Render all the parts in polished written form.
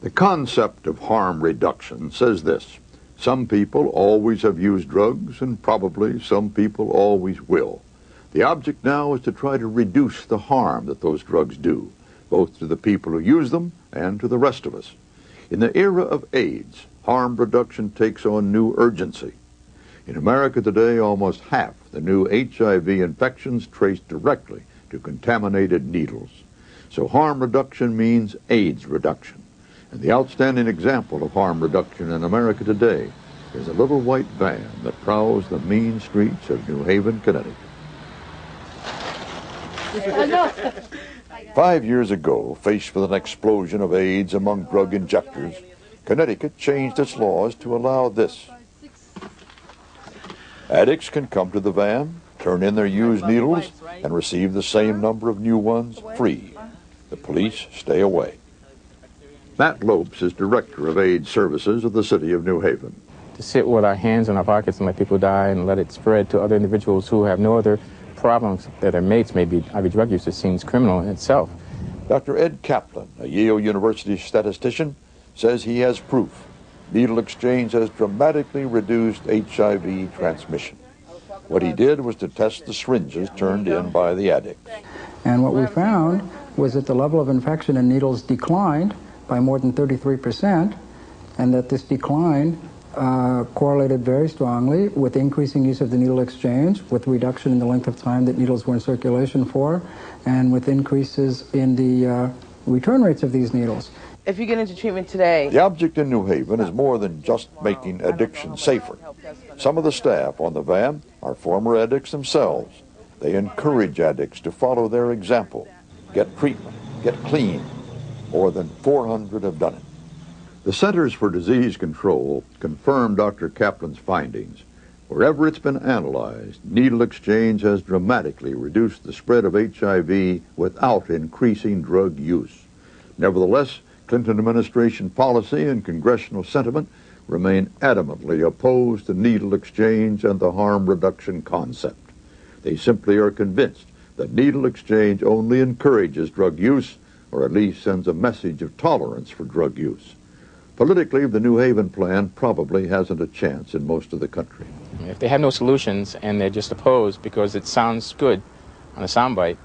The concept of harm reduction says this: some people always have used drugs, and probably some people always will. The object now is to try to reduce the harm that those drugs do, both to the people who use them and to the rest of us. In the era of AIDS, harm reduction takes on new urgency. In America today, almost half the new HIV infections trace directly to contaminated needles. So harm reduction means AIDS reduction. And the outstanding example of harm reduction in America today is a little white van that prowls the mean streets of New Haven, Connecticut. 5 years ago, faced with an explosion of AIDS among drug injectors, Connecticut changed its laws to allow this. Addicts can come to the van, turn in their used needles, and receive the same number of new ones free. The police stay away. Matt Lopes is director of AIDS services of the city of New Haven. To sit with our hands in our pockets and let people die and let it spread to other individuals who have no other problems that their mates may be drug users seems criminal in itself. Dr. Ed Kaplan, a Yale University statistician, says he has proof needle exchange has dramatically reduced HIV transmission. What he did was to test the syringes turned in by the addicts. And what we found was that the level of infection in needles declined by more than 33%, and that this decline correlated very strongly with increasing use of the needle exchange, with reduction in the length of time that needles were in circulation for, and with increases in the return rates of these needles. If you get into treatment today... The object in New Haven is more than just making addiction safer. Some of the staff on the van are former addicts themselves. They encourage addicts to follow their example, get treatment, get clean. More than 400 have done it. The Centers for Disease Control confirmed Dr. Kaplan's findings. Wherever it's been analyzed, needle exchange has dramatically reduced the spread of HIV without increasing drug use. Nevertheless, Clinton administration policy and congressional sentiment remain adamantly opposed to needle exchange and the harm reduction concept. They simply are convinced that needle exchange only encourages drug use, or at least sends a message of tolerance for drug use. Politically, the New Haven plan probably hasn't a chance in most of the country. If they have no solutions and they're just opposed because it sounds good on a soundbite,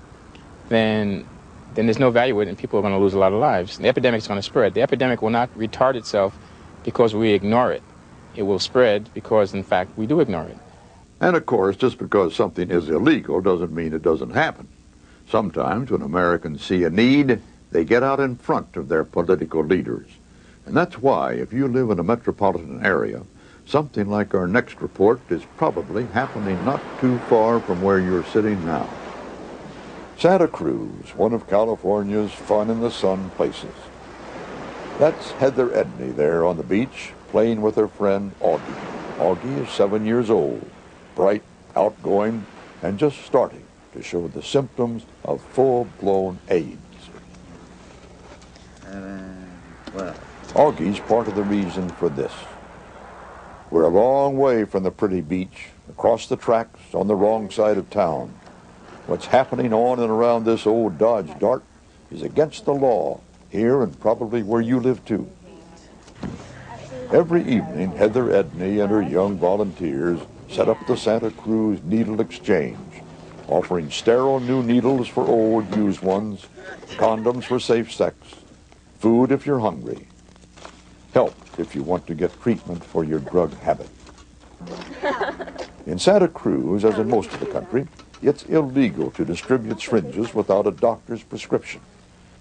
then there's no value in it and people are going to lose a lot of lives. The epidemic's going to spread. The epidemic will not retard itself because we ignore it. It will spread because, in fact, we do ignore it. And of course, just because something is illegal doesn't mean it doesn't happen. Sometimes when Americans see a need, they get out in front of their political leaders. And that's why, if you live in a metropolitan area, something like our next report is probably happening not too far from where you're sitting now. Santa Cruz, one of California's fun-in-the-sun places. That's Heather Edney there on the beach, playing with her friend Augie. Augie is 7 years old, bright, outgoing, and just starting to show the symptoms of full-blown AIDS. Augie's part of the reason for this. We're a long way from the pretty beach, across the tracks, on the wrong side of town. What's happening on and around this old Dodge Dart is against the law, here and probably where you live too. Every evening, Heather Edney and her young volunteers set up the Santa Cruz Needle Exchange, offering sterile new needles for old used ones, condoms for safe sex, food if you're hungry, help if you want to get treatment for your drug habit. In Santa Cruz, as in most of the country, it's illegal to distribute syringes without a doctor's prescription.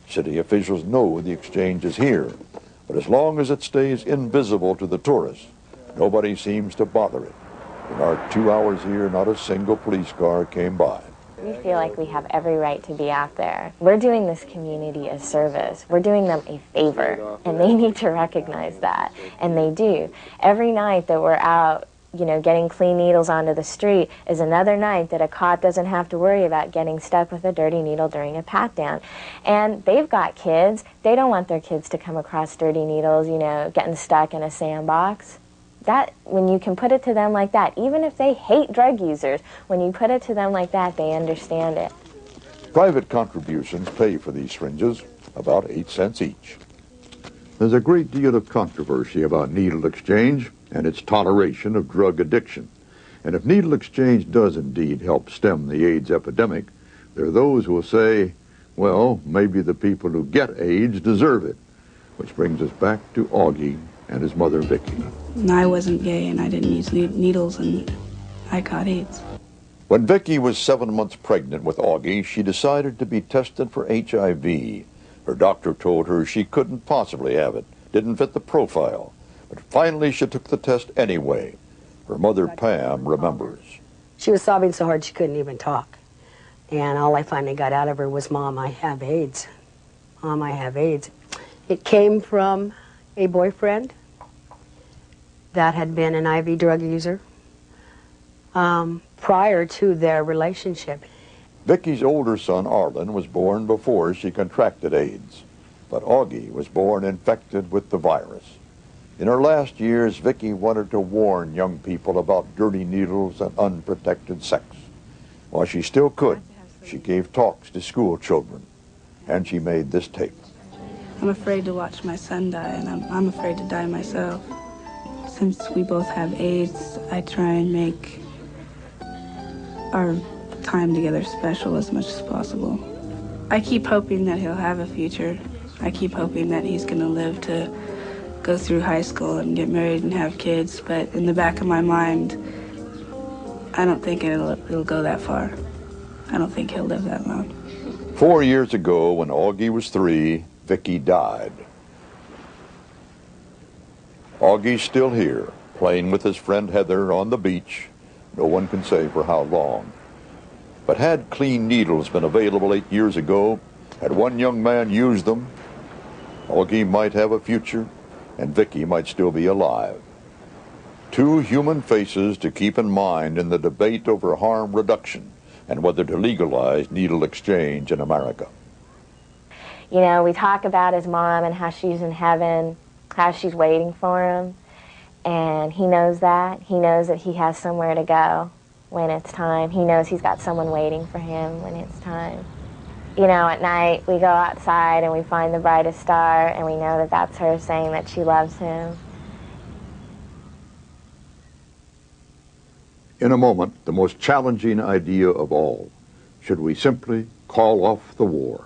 City officials know the exchange is here, but as long as it stays invisible to the tourists, nobody seems to bother it. In our 2 hours here, not a single police car came by. We feel like we have every right to be out there. We're doing this community a service. We're doing them a favor, and they need to recognize that, and they do. Every night that we're out, getting clean needles onto the street is another night that a cop doesn't have to worry about getting stuck with a dirty needle during a pat-down. And they've got kids. They don't want their kids to come across dirty needles, getting stuck in a sandbox. That, when you can put it to them like that, even if they hate drug users, when you put it to them like that, they understand it. Private contributions pay for these syringes, about 8 cents each. There's a great deal of controversy about needle exchange and its toleration of drug addiction. And if needle exchange does indeed help stem the AIDS epidemic, there are those who will say, well, maybe the people who get AIDS deserve it. Which brings us back to Augie and his mother, Vicki. I wasn't gay and I didn't use needles and I caught AIDS. When Vicki was 7 months pregnant with Augie, she decided to be tested for HIV. Her doctor told her she couldn't possibly have it, didn't fit the profile. But finally she took the test anyway. Her mother, Pam, remembers. She was sobbing so hard she couldn't even talk. And all I finally got out of her was, Mom, I have AIDS. Mom, I have AIDS. It came from a boyfriend that had been an IV drug user prior to their relationship. Vicki's older son, Arlen, was born before she contracted AIDS. But Augie was born infected with the virus. In her last years, Vicki wanted to warn young people about dirty needles and unprotected sex. While she still could, she gave talks to school children, and she made this tape. I'm afraid to watch my son die, and I'm afraid to die myself. Since we both have AIDS, I try and make our time together special as much as possible. I keep hoping that he'll have a future. I keep hoping that he's going to live to go through high school and get married and have kids, but in the back of my mind, I don't think it'll go that far. I don't think he'll live that long. 4 years ago, when Augie was 3, Vicki died. Augie's still here, playing with his friend Heather on the beach. No one can say for how long. But had clean needles been available 8 years ago, had one young man used them, Augie might have a future, and Vicki might still be alive. 2 human faces to keep in mind in the debate over harm reduction and whether to legalize needle exchange in America. You know, we talk about his mom and how she's in heaven, how she's waiting for him, and he knows that. He knows that he has somewhere to go when it's time. He knows he's got someone waiting for him when it's time. You know, at night we go outside and we find the brightest star and we know that that's her saying that she loves him. In a moment, the most challenging idea of all. Should we simply call off the war?